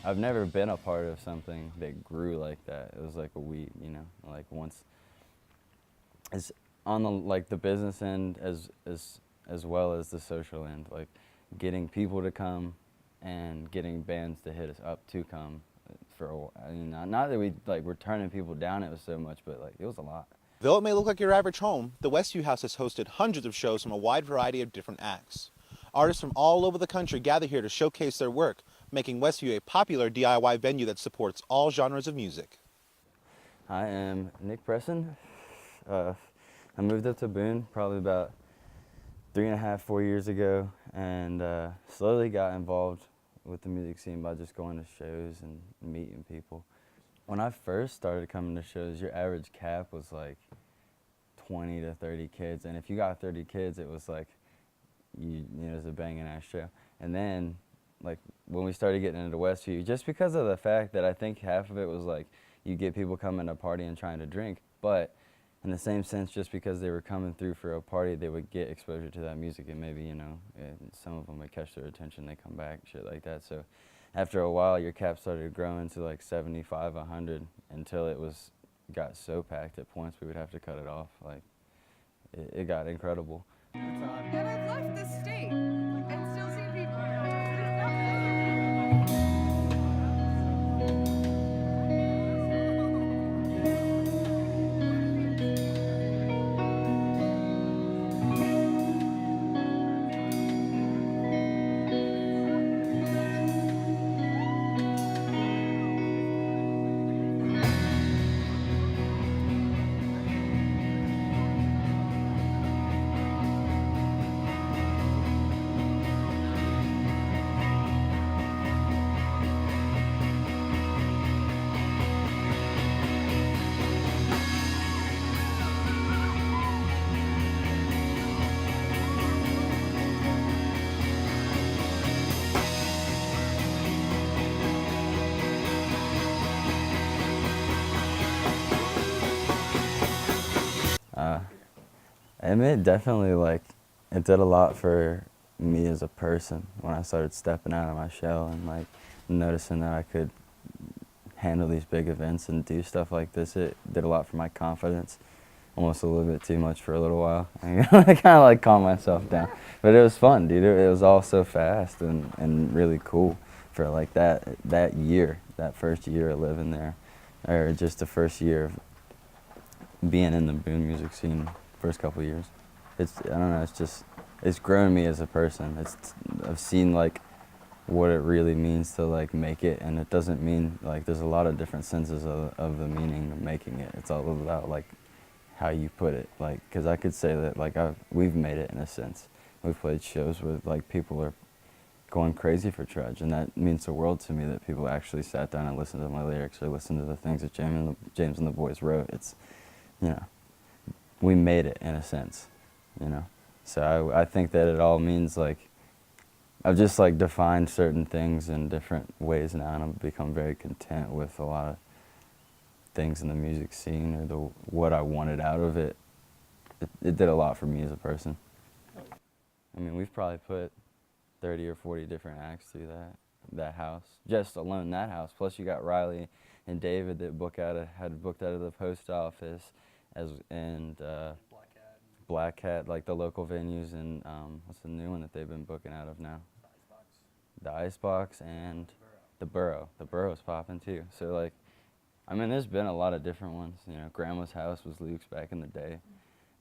I've never been a part of something that grew like that. It was like a weed, you know, like once it's on the like the business end as well as the social end, like getting people to come and getting bands to hit us up to come for a while. I mean, not that we like were turning people down, it was so much, but like it was a lot. Though it may look like your average home, the Westview House has hosted hundreds of shows from a wide variety of different acts. Artists from all over the country gather here to showcase their work, making Westview a popular DIY venue that supports all genres of music. I am Nick Presson. I moved up to Boone probably about 3.5, 4 years ago, and slowly got involved with the music scene by just going to shows and meeting people. When I first started coming to shows, your average cap was like 20 to 30 kids, and if you got 30 kids, it was like, you know, it was a banging ass show. And then, like, when we started getting into Westview, just because of the fact that I think half of it was like, you get people coming to party and trying to drink, but in the same sense, just because they were coming through for a party, they would get exposure to that music, and maybe, you know, some of them would catch their attention, they come back, shit like that. So after a while, your cap started growing to like 75, 100, until it got so packed at points we would have to cut it off. Like, it got incredible. And I've left the state and still seen people. I mean, it definitely, like, it did a lot for me as a person when I started stepping out of my shell and, like, noticing that I could handle these big events and do stuff like this. It did a lot for my confidence, almost a little bit too much for a little while. I kind of, like, calmed myself down. But it was fun, dude. It was all so fast and really cool for, like, that year, that first year of living there, or just the first year of being in the Boone music scene. First couple of years, I don't know, it's grown me as a person. I've seen like what it really means to like make it, and it doesn't mean like there's a lot of different senses of the meaning of making it. It's all about like how you put it, like, because I could say that like we've made it in a sense. We've played shows where like people are going crazy for Trudge, and that means the world to me that people actually sat down and listened to my lyrics or listened to the things that James and the boys wrote. It's, you know, we made it in a sense, you know. So I think that it all means like I've just like defined certain things in different ways now, and I've become very content with a lot of things in the music scene or what I wanted out of it. It did a lot for me as a person. I mean, we've probably put 30 or 40 different acts through that house, just alone that house. Plus you got Riley and David that had booked out of the post office. And Black Cat, like the local venues, and what's the new one that they've been booking out of now? The Icebox and the Burrow. The Burrow's popping too. So like, I mean, there's been a lot of different ones. You know, Grandma's House was Luke's back in the day.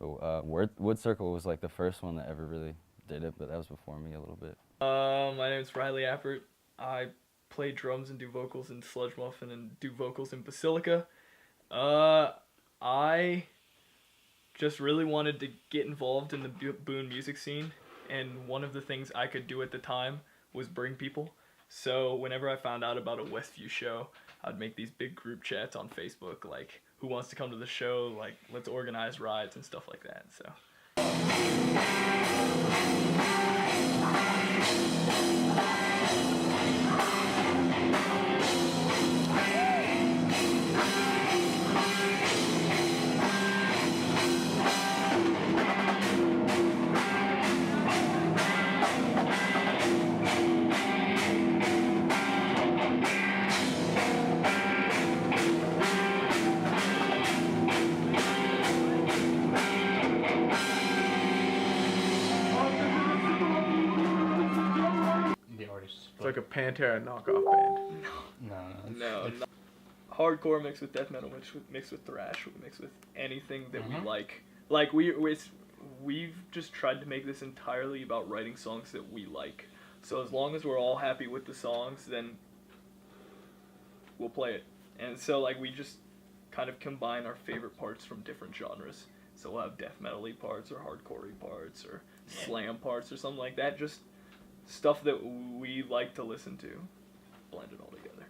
But Wood Circle was like the first one that ever really did it, but that was before me a little bit. My name's Riley Appert. I play drums and do vocals in Sludge Muffin and do vocals in Basilica. I just really wanted to get involved in the Boone music scene, and one of the things I could do at the time was bring people. So whenever I found out about a Westview show, I'd make these big group chats on Facebook, like, who wants to come to the show, like, let's organize rides and stuff like that, so. It's like a Pantera knockoff band. No. Hardcore mixed with death metal, mixed with thrash, mixed with anything that we like. Like we've just tried to make this entirely about writing songs that we like. So as long as we're all happy with the songs, then we'll play it. And so like we just kind of combine our favorite parts from different genres. So we'll have death metal-y parts or hardcore-y parts or slam parts or something like that. Just stuff that we like to listen to. Blend it all together.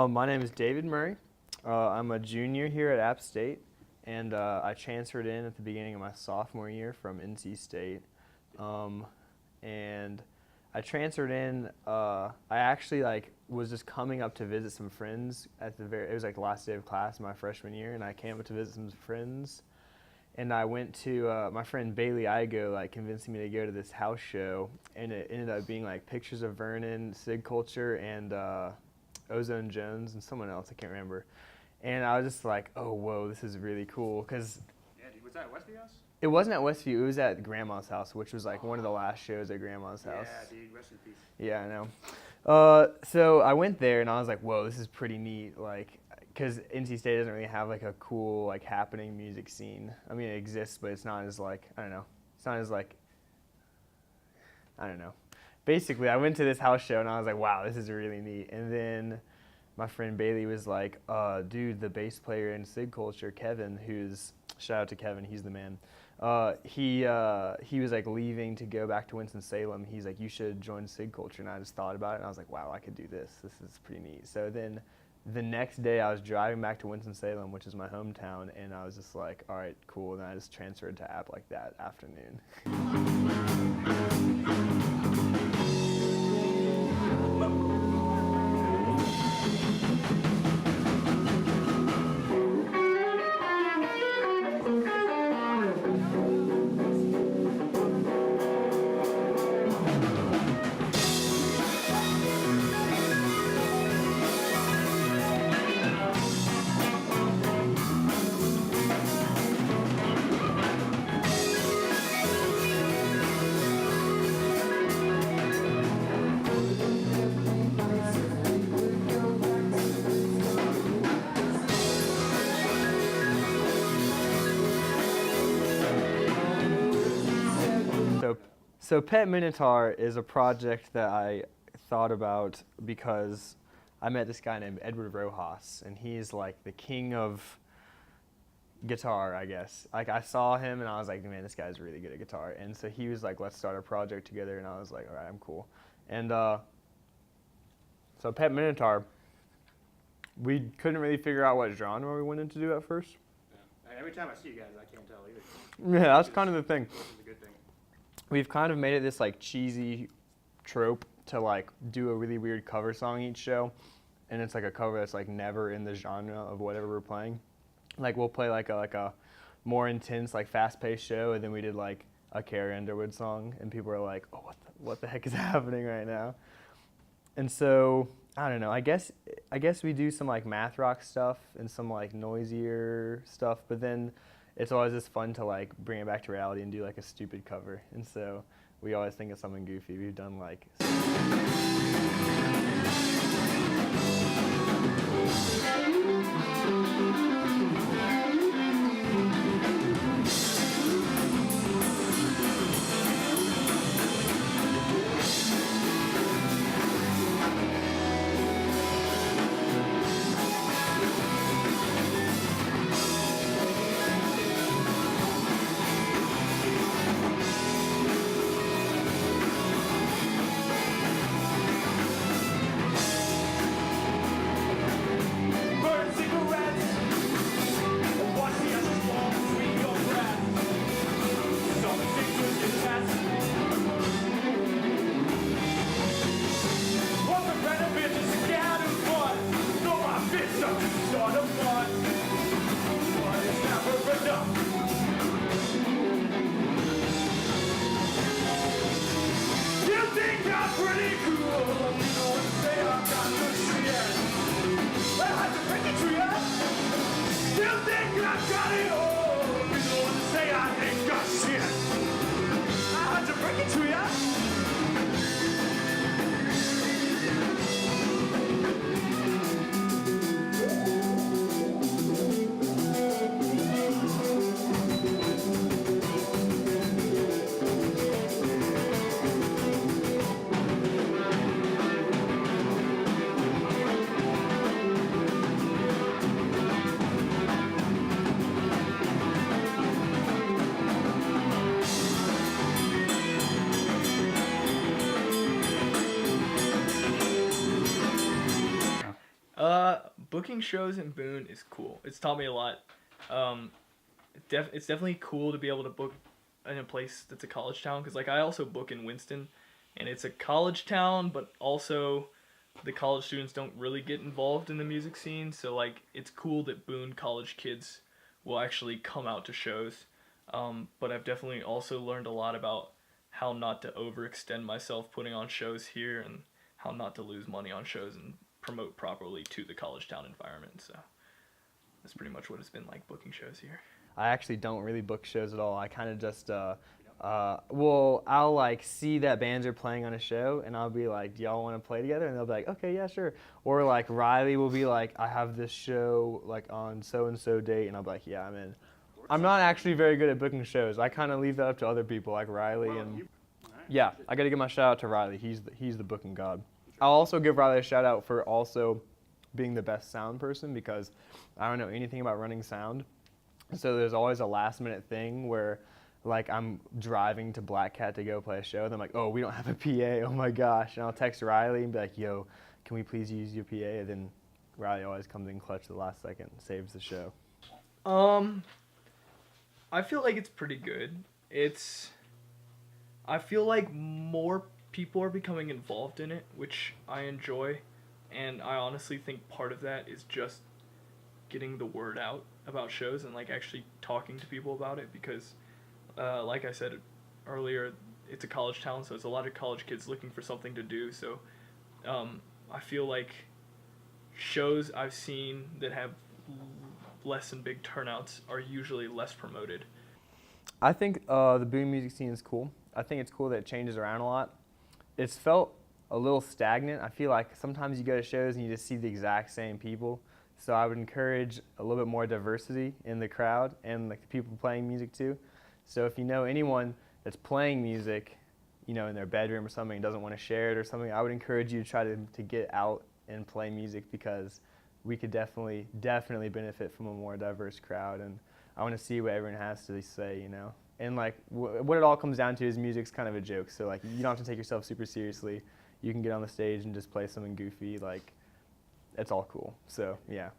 My name is David Murray. I'm a junior here at App State, and I transferred in at the beginning of my sophomore year from NC State. And I transferred in. I actually was just coming up to visit some friends at it was like the last day of class my freshman year, and I came up to visit some friends. And I went to my friend Bailey Igo, convincing me to go to this house show, and it ended up being pictures of Vernon, Sig Culture, and Ozone Jones, and someone else I can't remember. And I was just like, oh whoa, this is really cool, because was that at Westview House? it wasn't at Westview, it was at Grandma's house, which was one of the last shows at Grandma's house. Yeah, dude, rest in peace. Yeah, I know. So I went there and I was like, whoa, this is pretty neat, because NC State doesn't really have a cool happening music scene. I mean, it exists, but it's not as I don't know. It's not as I don't know. Basically, I went to this house show and I was like, wow, this is really neat. And then my friend Bailey was like, dude, the bass player in Sig Culture, Kevin, shout out to Kevin, he's the man. He was leaving to go back to Winston-Salem. He's like, you should join Sig Culture. And I just thought about it and I was like, wow, I could do this. This is pretty neat. So then the next day I was driving back to Winston-Salem, which is my hometown, and I was just like, all right, cool. And I just transferred to App that afternoon. So Pet Minotaur is a project that I thought about because I met this guy named Edward Rojas, and he's the king of guitar, I guess. I saw him and I was like, man, this guy's really good at guitar. And so he was like, let's start a project together, and I was like, all right, I'm cool. And so Pet Minotaur, we couldn't really figure out what genre we wanted to do at first. Yeah. Every time I see you guys, I can't tell either. Yeah, that's kind of the thing. Which is a good thing. We've kind of made it this cheesy trope to do a really weird cover song each show, and it's a cover that's never in the genre of whatever we're playing. We'll play a more intense fast-paced show, and then we did a Carrie Underwood song, and people are like, oh, what the heck is happening right now? And so I don't know. I guess we do some math rock stuff and some noisier stuff, but then it's always just fun to bring it back to reality and do a stupid cover. And so we always think of something goofy. We've done Burn pretty cool. People would say I got the shit. I had to bring it to ya. Still think I got it all. People would say I ain't got shit. I had to bring it to ya. Booking shows in Boone is cool. It's taught me a lot. It's definitely cool to be able to book in a place that's a college town, because like I also book in Winston, and it's a college town, but also the college students don't really get involved in the music scene. So like it's cool that Boone college kids will actually come out to shows. But I've definitely also learned a lot about how not to overextend myself putting on shows here, and how not to lose money on shows and promote properly to the college town environment. So that's pretty much what it's been like booking shows here. I actually don't really book shows at all. I kind of just, well, I'll like see that bands are playing on a show, and I'll be like, do y'all want to play together? And they'll be like, okay, yeah, sure. Or like Riley will be like, I have this show like on so-and-so date, and I'll be like, yeah, I'm in. I'm not actually very good at booking shows. I kind of leave that up to other people like Riley. And yeah, I got to give my shout out to Riley. He's the booking god. I'll also give Riley a shout out for also being the best sound person, because I don't know anything about running sound. So there's always a last minute thing where like I'm driving to Black Cat to go play a show, and I'm like, oh, we don't have a PA, oh my gosh. And I'll text Riley and be like, yo, can we please use your PA? And then Riley always comes in clutch at the last second and saves the show. I feel like it's pretty good. I feel like more people are becoming involved in it, which I enjoy, and I honestly think part of that is just getting the word out about shows and like actually talking to people about it, because like I said earlier, it's a college town, so it's a lot of college kids looking for something to do. So I feel like shows I've seen that have less than big turnouts are usually less promoted. I think the Boone music scene is cool. I think it's cool that it changes around a lot. It's felt a little stagnant. I feel like sometimes you go to shows and you just see the exact same people. So I would encourage a little bit more diversity in the crowd and like the people playing music too. So if you know anyone that's playing music, you know, in their bedroom or something and doesn't want to share it or something, I would encourage you to try to get out and play music, because we could definitely benefit from a more diverse crowd. And I want to see what everyone has to say, you know. And like what it all comes down to is music's kind of a joke. So like you don't have to take yourself super seriously. You can get on the stage and just play something goofy. Like it's all cool. So yeah.